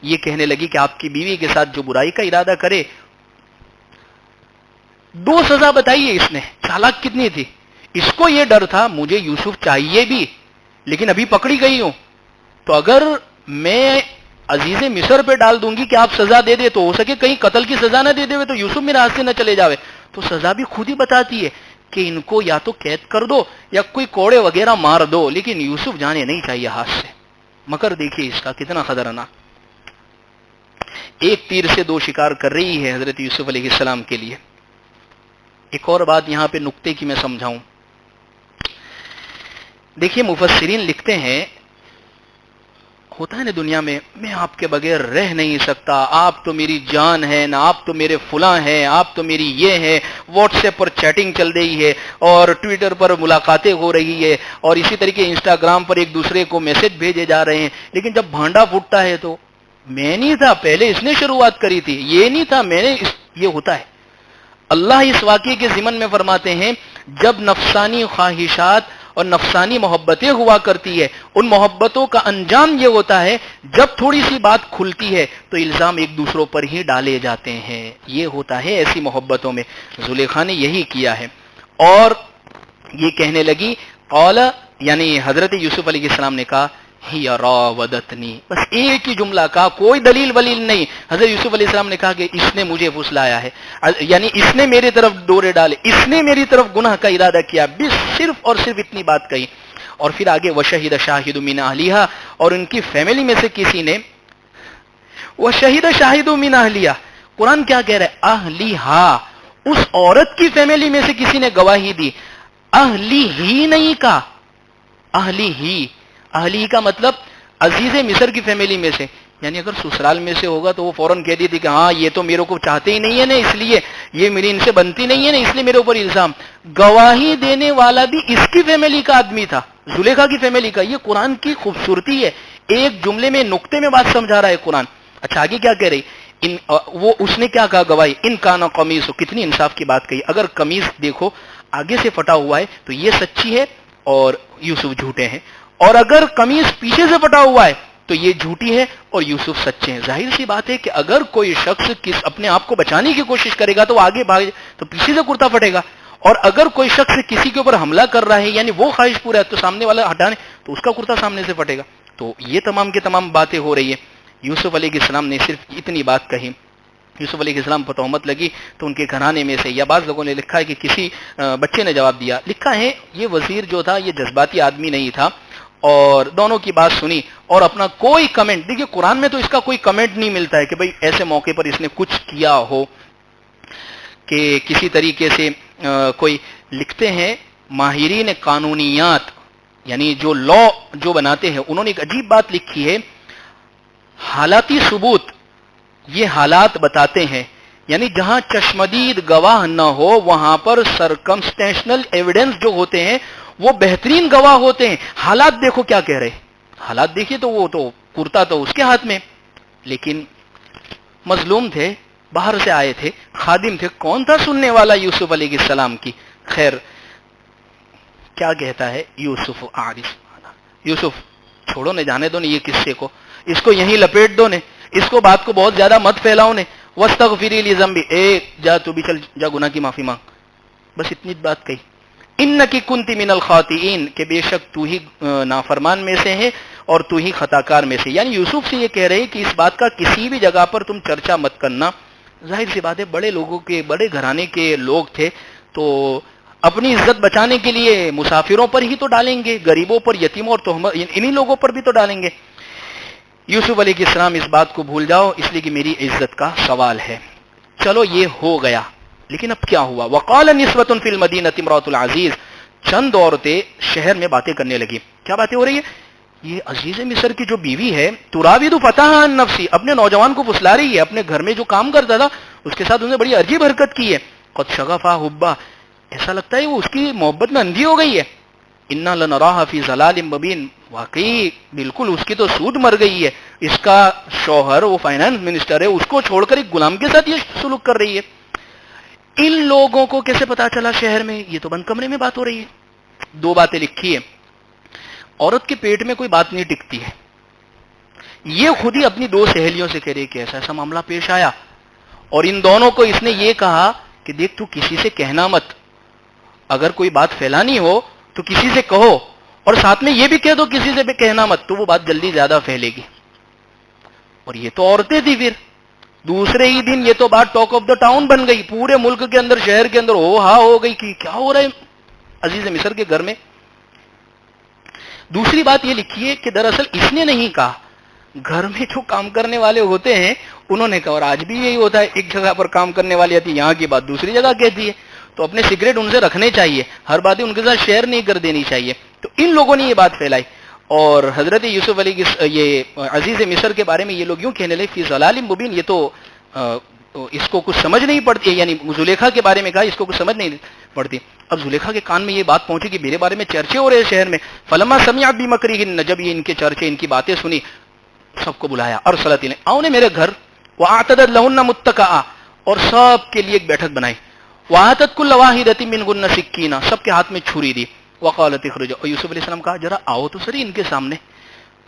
یہ کہنے لگی کہ آپ کی بیوی کے ساتھ جو برائی کا ارادہ کرے، دو سزا بتائیے اس نے۔ چالاک کتنی تھی، اس کو یہ ڈر تھا مجھے یوسف چاہیے بھی لیکن ابھی پکڑی گئی ہوں، تو اگر میں عزیز مصر پہ ڈال دوں گی کہ آپ سزا دے دے تو ہو سکے کہیں قتل کی سزا نہ دے دے تو یوسف میرے ہاتھ سے نہ چلے جاوے، تو سزا بھی خود ہی بتاتی ہے کہ ان کو یا تو قید کر دو یا کوئی کوڑے وغیرہ مار دو، لیکن یوسف جانے نہیں چاہیے ہاتھ سے۔ مگر دیکھیے اس کا کتنا خطرناک، ایک تیر سے دو شکار کر رہی ہے حضرت یوسف علیہ السلام کے لیے۔ ایک اور بات یہاں پہ نقطے کی میں سمجھاؤں، دیکھیے مفسرین لکھتے ہیں ہوتا ہے نا دنیا میں آپ کے بغیر رہ نہیں سکتا، آپ تو میری جان ہے، نہ آپ تو میرے فلاں ہیں، آپ تو میری یہ ہے، واٹس ایپ پر چیٹنگ چل رہی ہے اور ٹویٹر پر ملاقاتیں ہو رہی ہے اور اسی طریقے انسٹاگرام پر ایک دوسرے کو میسج بھیجے جا رہے ہیں، لیکن جب بھانڈا پھوٹتا ہے تو میں نہیں تھا، پہلے اس نے شروعات کری تھی، یہ نہیں تھا میں نے، یہ ہوتا ہے۔ اللہ اس واقعے کے ضمن میں فرماتے ہیں جب نفسانی خواہشات اور نفسانی محبتیں ہوا کرتی ہے، ان محبتوں کا انجام یہ ہوتا ہے جب تھوڑی سی بات کھلتی ہے تو الزام ایک دوسروں پر ہی ڈالے جاتے ہیں، یہ ہوتا ہے ایسی محبتوں میں۔ زلیخا نے یہی کیا ہے، اور یہ کہنے لگی قال، یعنی حضرت یوسف علیہ السلام نے کہا ہی راودتنی، بس ایک ہی جملہ کہا، کوئی دلیل ولیل نہیں۔ حضرت یوسف علیہ السلام نے کہا کہ اس نے مجھے پھسلایا ہے، یعنی اس نے میرے طرف ڈورے ڈالے، اس نے میری طرف گناہ کا ارادہ کیا، بس صرف اور صرف اتنی بات کہی۔ اور پھر آگے وشہد شاہد من اہلیہا، اور ان کی فیملی میں سے کسی نے، وشہد شاہد من اہلیہا، قرآن کیا کہہ رہا ہے؟ اہلیہا، اس عورت کی فیملی میں سے کسی نے گواہی دی، اہلی ہی نہیں کہا، اہلی ہی، اہلی کا مطلب عزیز مصر کی فیملی میں سے، یعنی اگر سسرال میں سے ہوگا تو وہ فوراً کہہ دی تھی کہ ہاں یہ تو میرے کو چاہتے ہی نہیں ہے نا، اس لیے یہ میری ان سے بنتی نہیں ہے نا، اس لیے میرے اوپر الزام۔ گواہی دینے والا بھی اس کی فیملی کا آدمی تھا، زلیخا کی فیملی کا۔ یہ قرآن کی خوبصورتی ہے، ایک جملے میں نقطے میں بات سمجھا رہا ہے قرآن۔ اچھا آگے کیا کہہ رہی؟ وہ اس نے کیا کہا گواہی؟ ان کانا قمیص، کتنی انصاف کی بات کہی۔ اگر قمیص دیکھو آگے سے پھٹا ہوا ہے تو یہ سچی ہے اور یوسف جھوٹے ہیں، اور اگر قمیص پیچھے سے پھٹا ہوا ہے تو یہ جھوٹی ہے اور یوسف سچے ہیں۔ ظاہر سی بات ہے کہ اگر کوئی شخص اپنے آپ کو بچانے کی کوشش کرے گا تو وہ آگے بھاگے تو پیچھے سے کرتا پھٹے گا، اور اگر کوئی شخص کسی کے اوپر حملہ کر رہا ہے یعنی وہ خواہش پورا ہے تو سامنے والا ہٹانے تو اس کا کرتا سامنے سے پھٹے گا۔ تو یہ تمام کے تمام باتیں ہو رہی ہیں۔ یوسف علیہ السلام نے صرف اتنی بات کہی۔ یوسف علیہ السلام پر تہمت لگی تو ان کے گھرانے میں سے، یا بعض لوگوں نے لکھا ہے کہ کسی بچے نے جواب دیا، لکھا ہے یہ وزیر جو تھا یہ جذباتی آدمی نہیں تھا، اور دونوں کی بات سنی اور اپنا کوئی کمنٹ، دیکھیے قرآن میں تو اس کا کوئی کمنٹ نہیں ملتا ہے کہ بھئی ایسے موقع پر اس نے کچھ کیا ہو کہ کسی طریقے سے کوئی، لکھتے ہیں ماہرین قانونیات یعنی جو لا جو بناتے ہیں انہوں نے ایک عجیب بات لکھی ہے، حالاتی ثبوت یہ حالات بتاتے ہیں، یعنی جہاں چشمدید گواہ نہ ہو وہاں پر سرکمسٹینشنل ایویڈنس جو ہوتے ہیں وہ بہترین گواہ ہوتے ہیں۔ حالات دیکھو کیا کہہ رہے، حالات دیکھیے تو وہ تو کرتا تو اس کے ہاتھ میں، لیکن مظلوم تھے، باہر سے آئے تھے، خادم تھے، کون تھا سننے والا یوسف علیہ السلام کی؟ خیر کیا کہتا ہے یوسف عارف، یوسف چھوڑو نے، جانے دو نے یہ قصے کو، اس کو یہیں لپیٹ دو نے، اس کو بات کو بہت زیادہ مت پھیلاؤ نے۔ واستغفری لذنبی، جا تو بھی چل جا گناہ کی معافی مانگ، بس اتنی بات کہی۔ انکی کنتی من الخاطئین، کہ بے شک تو ہی نافرمان میں سے ہے اور تو ہی خطاکار میں سے، یعنی یوسف سے یہ کہہ رہے کہ اس بات کا کسی بھی جگہ پر تم چرچا مت کرنا۔ ظاہر سی بات ہے بڑے لوگوں کے، بڑے گھرانے کے لوگ تھے تو اپنی عزت بچانے کے لیے مسافروں پر ہی تو ڈالیں گے، غریبوں پر، یتیموں اور تہمت انہی لوگوں پر بھی تو ڈالیں گے۔ یوسف علیہ السلام اس بات کو بھول جاؤ اس لیے کہ میری عزت کا سوال ہے۔ چلو یہ ہو گیا، لیکن اب کیا ہوا؟ وقال نسوۃ فی المدینہ امرأۃ العزیز، چند عورتیں شہر میں باتیں کرنے لگی۔ کیا باتیں ہو رہی ہیں؟ یہ عزیز مصر کی جو بیوی ہے تراود فتاها عن نفسی، اپنے نوجوان کو پھسلا رہی ہے، اپنے گھر میں جو کام کرتا تھا اس کے ساتھ انہوں نے بڑی عجیب حرکت کی ہے۔ قد شغفها حبا، ایسا لگتا ہے وہ اس کی محبت میں اندھی ہو گئی ہے۔ انا لنراها فی ضلال مبین، واقعی بالکل اس کی تو سود مر گئی ہے، اس کا شوہر وہ فائنانس منسٹر ہے، اس کو چھوڑ کر ایک غلام کے ساتھ یہ سلوک کر رہی ہے۔ ان لوگوں کو کیسے پتا چلا شہر میں؟ یہ تو بند کمرے میں بات ہو رہی ہے۔ دو باتیں لکھی ہے، عورت کے پیٹ میں کوئی بات نہیں ٹکتی ہے، یہ خود ہی اپنی دو سہیلیوں سے کہہ رہی کہ ایسا ایسا معاملہ پیش آیا، اور ان دونوں کو اس نے یہ کہا کہ دیکھ تو کسی سے کہنا مت، اگر کوئی بات پھیلانی ہو تو کسی سے کہو، اور ساتھ میں یہ بھی کہہ دو کسی سے بھی کہنا مت، تو وہ بات جلدی زیادہ پھیلے گی۔ اور یہ تو عورتیں تھی، پھر دوسرے ہی دن یہ تو بات ٹاک آف دا ٹاؤن بن گئی، پورے ملک کے اندر، شہر کے اندر ہو ہا ہو گئی کہ کیا ہو رہا ہے عزیز مصر کے گھر میں۔ دوسری بات یہ لکھی ہے کہ دراصل اس نے نہیں کہا، گھر میں جو کام کرنے والے ہوتے ہیں انہوں نے کہا، اور آج بھی یہی ہوتا ہے، ایک جگہ پر کام کرنے والی آتی ہے، یہاں کی بات دوسری جگہ کہتی ہے، تو اپنے سیکریٹ ان سے رکھنے چاہیے، ہر باتیں ان کے ساتھ شیئر نہیں کر دینی چاہیے۔ تو ان لوگوں نے یہ بات پھیلائی، اور حضرت یوسف علیہ یہ عزیز مصر کے بارے میں یہ لوگ یوں کہنے لگے فی ضلال مبین، یہ تو اس کو کچھ سمجھ نہیں پڑتی، یعنی زلیخا کے بارے میں کہا اس کو کچھ سمجھ نہیں پڑتی۔ اب زلیخا کے کان میں یہ بات پہنچی کہ میرے بارے میں چرچے ہو رہے ہیں شہر میں۔ فلما سمعت بمکرہن، جب یہ ان کے چرچے، ان کی باتیں سنی، سب کو بلایا، ارسلت الیہن، آؤ نے میرے گھر، واعتدت لہن متکئا، اور سب کے لیے ایک بیٹھک بنائی، واعتت کل واحدۃ منہن سکینہ، سب کے ہاتھ میں چھری دی، وقالت اخرجوا، اور یوسف علیہ السلام کہا ذرا آؤ تو سری ان کے سامنے۔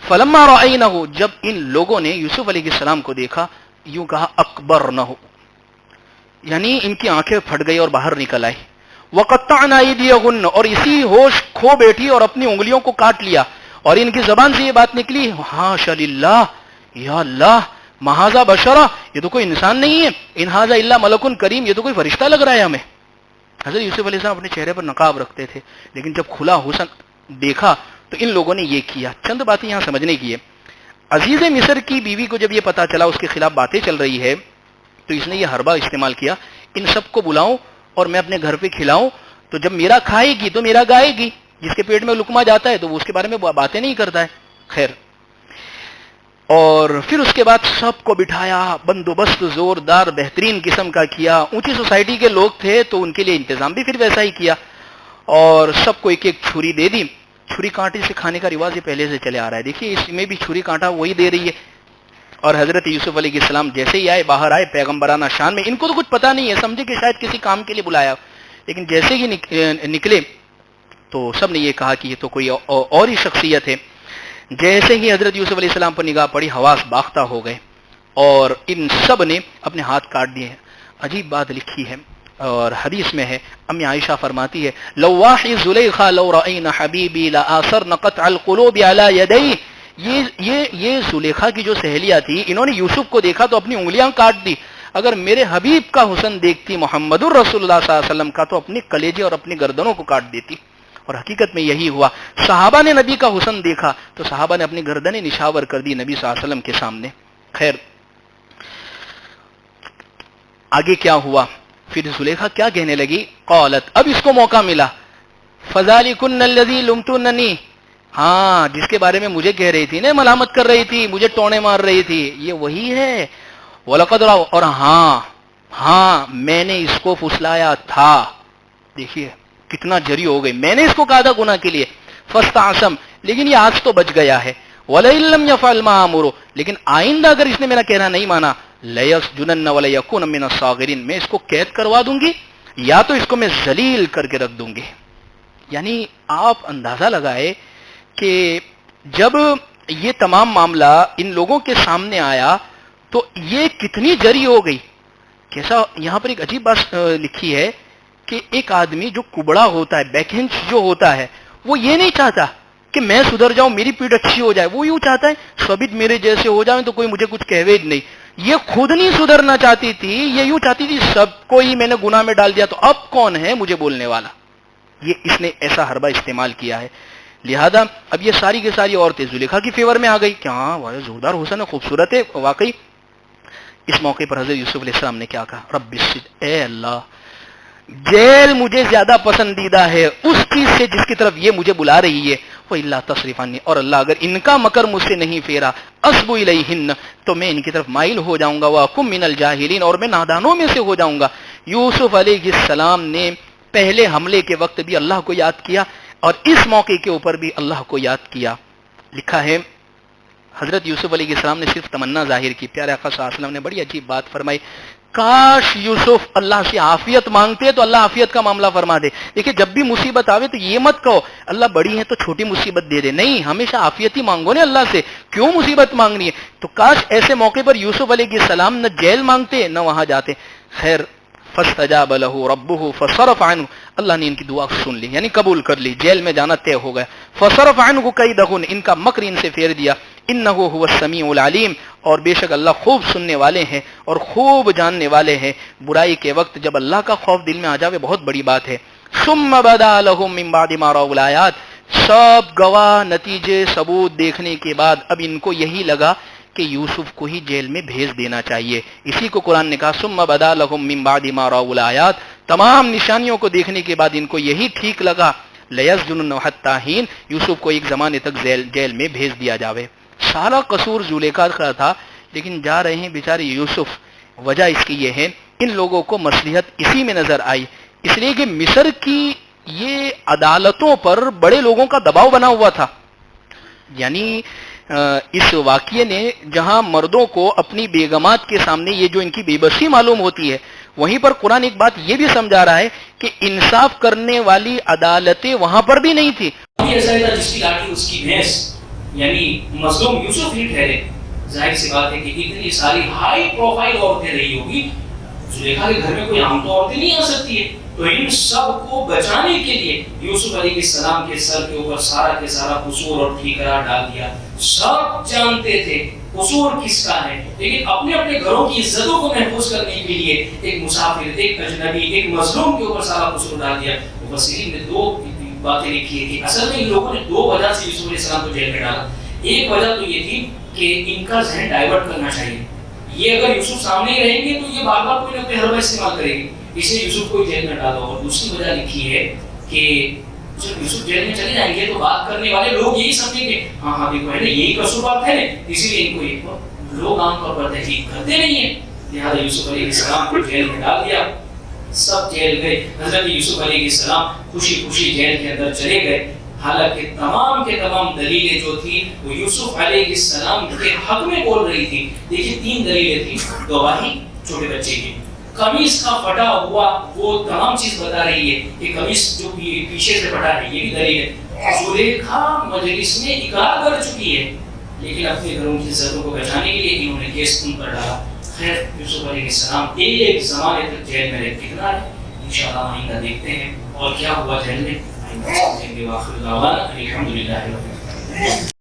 فلما رأینہ، جب ان لوگوں نے یوسف علیہ السلام کو دیکھا، یوں کہا اکبرنہ، یعنی ان کی آنکھیں پھٹ گئی اور باہر نکل آئی، وقطعن ایدیہن، اور اسی ہوش کھو بیٹھی اور اپنی انگلیوں کو کاٹ لیا، اور ان کی زبان سے یہ بات نکلی، حاشا للہ، یا اللہ، مہذا بشرا، یہ تو کوئی انسان نہیں ہے، ان ھذا الا ملک کریم، یہ تو کوئی فرشتہ لگ رہا ہے ہمیں۔ حضرت یوسف علیہ السلام اپنے چہرے پر نقاب رکھتے تھے، لیکن جب کھلا حسن دیکھا تو ان لوگوں نے یہ کیا۔ چند باتیں یہاں سمجھنے کی ہے۔ عزیز مصر کی بیوی کو جب یہ پتا چلا اس کے خلاف باتیں چل رہی ہے تو اس نے یہ حربہ استعمال کیا، ان سب کو بلاؤں اور میں اپنے گھر پہ کھلاؤں، تو جب میرا کھائے گی تو میرا گائے گی، جس کے پیٹ میں لقمہ جاتا ہے تو وہ اس کے بارے میں باتیں نہیں کرتا ہے۔ خیر، اور پھر اس کے بعد سب کو بٹھایا، بندوبست زوردار بہترین قسم کا کیا، اونچی سوسائٹی کے لوگ تھے تو ان کے لیے انتظام بھی پھر ویسا ہی کیا، اور سب کو ایک ایک چھری دے دی. چھری کانٹے سے کھانے کا رواج یہ پہلے سے چلے آ رہا ہے، دیکھیے اس میں بھی چھری کانٹا وہی دے رہی ہے. اور حضرت یوسف علیہ السلام جیسے ہی آئے، باہر آئے پیغمبرانہ شان میں، ان کو تو کچھ پتا نہیں ہے، سمجھے کہ شاید کسی کام کے لیے بلایا، لیکن جیسے ہی نکلے تو سب نے یہ کہا کہ یہ تو کوئی اور ہی شخصیت ہے. جیسے ہی حضرت یوسف علیہ السلام پر نگاہ پڑی، حواس باختہ ہو گئے اور ان سب نے اپنے ہاتھ کاٹ دیے. عجیب بات لکھی ہے اور حدیث میں ہے، امی عائشہ فرماتی ہے لواحی زلیخا لو رأینا حبیبی لآثرن قطع القلوب علی یدی. یہ زلیخا کی جو سہیلیاں تھی، انہوں نے یوسف کو دیکھا تو اپنی انگلیاں کاٹ دی. اگر میرے حبیب کا حسن دیکھتی محمد الرسول اللہ صلی اللہ علیہ وسلم کا تو اپنے کلیجے اور اپنی گردنوں کو کاٹ دیتی. اور حقیقت میں یہی ہوا. صحابہ نے نبی کا حسن دیکھا تو صحابہ نے اپنی گردنیں نشاور کر دی نبی صلی اللہ علیہ وسلم کے سامنے. خیر آگے کیا ہوا؟ پھر زلیخا کیا کہنے لگی؟ قالت، اب اس کو موقع ملا، فذالکن الذی لمتننی، ہاں جس کے بارے میں مجھے کہہ رہی تھی نا، ملامت کر رہی تھی، مجھے ٹونے مار رہی تھی، یہ وہی ہے. وَلَقَدْ رَأَوْا، اور ہاں میں نے اس کو پھسلایا تھا. دیکھیے کتنا جری ہو گئی، میں نے اس کو کہا تھا گناہ کے لیے. فاستعصم، لیکن یہ آج تو بچ گیا ہے. وَلَئِن لَّمْ يَفْعَلْ مَا آمُرُ، لیکن آئندہ اگر اس نے میرا کہنا نہیں مانا، لَيَسْجُنَنَّ وَلَيَكُونَ مِنَ الصَّاغِرِينَ، میں اس کو قید کروا دوں گی یا تو اس کو میں ذلیل کر کے رکھ دوں گی. یعنی آپ اندازہ لگائے کہ جب یہ تمام معاملہ ان لوگوں کے سامنے آیا تو یہ کتنی جری ہو گئی. کیسا یہاں پر ایک عجیب بات لکھی ہے کہ ایک آدمی جو کبڑا ہوتا ہے، بیکنچ جو ہوتا ہے، وہ یہ نہیں چاہتا کہ میں سدھر جاؤں، میری پیٹھ اچھی ہو جائے، وہ یوں چاہتا ہے ثابت میرے جیسے ہو جائیں تو کوئی مجھے کچھ کہوے نہیں. یہ خود نہیں سدھرنا چاہتی تھی، یہ یوں چاہتی تھی سب کو ہی میں نے گناہ میں ڈال دیا تو اب کون ہے مجھے بولنے والا. یہ اس نے ایسا حربہ استعمال کیا ہے. لہذا اب یہ ساری کی ساری عورتیں زلیخا کی فیور میں آ گئی کہ ہاں وہ زوردار حسن ہے، خوبصورت ہے واقعی. اس موقع پر حضرت یوسف علیہ السلام نے کیا کہا؟ رب السجن، اے اللہ جیل مجھے زیادہ پسندیدہ ہے اس چیز سے جس کی طرف یہ مجھے بلا رہی ہے. وَإِلَّا تَصْرِفْ عَنِّي، اور اللہ اگر ان کا مکر مجھ سے نہیں پھیرا، أَصْبُ إِلَيْهِنَّ، تو میں ان کی طرف مائل ہو جاؤں گا، وَأَكُن مِّنَ الْجَاهِلِينَ، اور میں نادانوں میں سے ہو جاؤں گا. یوسف علیہ السلام نے پہلے حملے کے وقت بھی اللہ کو یاد کیا اور اس موقع کے اوپر بھی اللہ کو یاد کیا. لکھا ہے حضرت یوسف علیہ السلام نے صرف تمنا ظاہر کی. پیارے آقا صلی اللہ علیہ وسلم نے بڑی عجیب بات فرمائی، کاش یوسف اللہ سے عافیت مانگتے تو اللہ عافیت کا معاملہ فرما دے. دیکھیں جب بھی مصیبت آوے تو یہ مت کہو اللہ بڑی ہے تو چھوٹی مصیبت دے دے، نہیں، ہمیشہ عافیت ہی مانگو نا اللہ سے، کیوں مصیبت مانگنی ہے. تو کاش ایسے موقع پر یوسف علیہ السلام نہ جیل مانگتے نہ وہاں جاتے. خیر فاستجاب له ربه فصرف عنه، اللہ نے ان کی دعا سن لی، یعنی قبول کر لی، جیل میں جانا طے ہو گیا. فصرف عنه کیدہن، ان کا مکر ان سے پھیر دیا. انہ هو السمیع العلیم، اور بے شک اللہ خوب سننے والے ہیں اور خوب جاننے والے ہیں. برائی کے وقت جب اللہ کا خوف دل میں آ جاوے بہت بڑی بات ہے. ثم بدا لهم من بعد ما رأوا الآیات، سب گواہ نتیجے ثبوت دیکھنے کے بعد اب ان کو یہی لگا کہ یوسف کو ہی جیل میں بھیج دینا چاہیے. اسی کو قرآن نے کہا ثم بدا لهم من بعد ما رأوا الآیات، تمام نشانیوں کو دیکھنے کے بعد ان کو یہی ٹھیک لگا لیسجننہ حتی حین، یوسف کو ایک زمانے تک جیل میں بھیج دیا جاوے. سارا قصور زلیخا کا تھا لیکن جا رہے ہیں بیچارے یوسف. وجہ اس کی یہ ہے ان لوگوں کو مصلحت اسی میں نظر آئی، اس لیے کہ مصر کی یہ عدالتوں پر بڑے لوگوں کا دباؤ بنا ہوا تھا. یعنی اس واقعے نے جہاں مردوں کو اپنی بیگمات کے سامنے یہ جو ان کی بے بسی معلوم ہوتی ہے، وہیں پر قرآن ایک بات یہ بھی سمجھا رہا ہے کہ انصاف کرنے والی عدالتیں وہاں پر بھی نہیں تھی. جس کی لاٹھی اس کی بھینس، یعنی مظلوم یوسف ہی ٹھہرے. ظاہر سی بات ہے کہ اتنی ساری ہائی پروفائل عورتیں رہی ہوگی، زلیخا کے گھر میں کوئی عام تو عورتیں نہیں آ سکتی ہے. تو ان سب کو بچانے کے لیے یوسف علیہ السلام کے سر کے اوپر سارا کے سارا قصور اور ٹھیکرا ڈال دیا. سب جانتے تھے قصور کس کا ہے، لیکن اپنے اپنے گھروں کی عزتوں کو محفوظ کرنے کے لیے ایک مسافر، ایک اجنبی، ایک مظلوم کے اوپر سارا قصور ڈال دیا. مفسرین نے دو باتیں لکھی ہے کہ اصل میں ان لوگوں نے دو وجہ سے یوسف علیہ السلام کو جیل میں ڈالا. ایک وجہ تو یہ تھی کہ ان کا ذہن ڈائیورٹ کرنا چاہیے، یہ اگر یوسف سامنے ہی رہیں گے تو یہ بار بار کوئی نہ کوئی حربہ استعمال کرے گی، اسے یوسف کو جیل میں ڈالا. اور دوسری وجہ لکھی ہے کہ جب یوسف جیل میں چلے جائیں گے تو بات کرنے والے لوگ یہی سمجھیں گے ہاں ہاں دیکھو ہے نا یہی قصور ہے نا، اسی لیے ان کو یہ لوگ عام طور پر تحقیق کرتے نہیں ہیں. لہٰذا یوسف علیہ السلام کو جیل میں ڈال دیا. سب جیل گئے. حضرت یوسف علیہ السلام خوشی خوشی جیل کے اندر چلے گئے. حالانکہ تمام کے تمام دلیلیں جو تھی وہ یوسف علیہ السلام کے حق میں بول رہی تھی. دیکھیے 3 دلیلیں تھیں. گواہی چھوٹے بچے کی، قمیص کا پھٹا ہوا وہ تمام چیز بتا رہی ہے کہ قمیص جو پیچھے سے پھٹا ہے یہ بھی دلیل ہے. زلیخا مجلس میں اقرار کر چکی ہے لیکن اپنے گھروں کی عزتوں کو بچانے کے لیے انہوں نے کیس ان پر ڈالا. خیر یوسف علیہ السلام ایک زمانے تک جیل میں رہ کتنا ہے انشاءاللہ آئندہ دیکھتے ہیں اور کیا ہوا جیل میں آئندہ سمجھیں گے. واخر دعوانا الحمدللہ رب العالمین.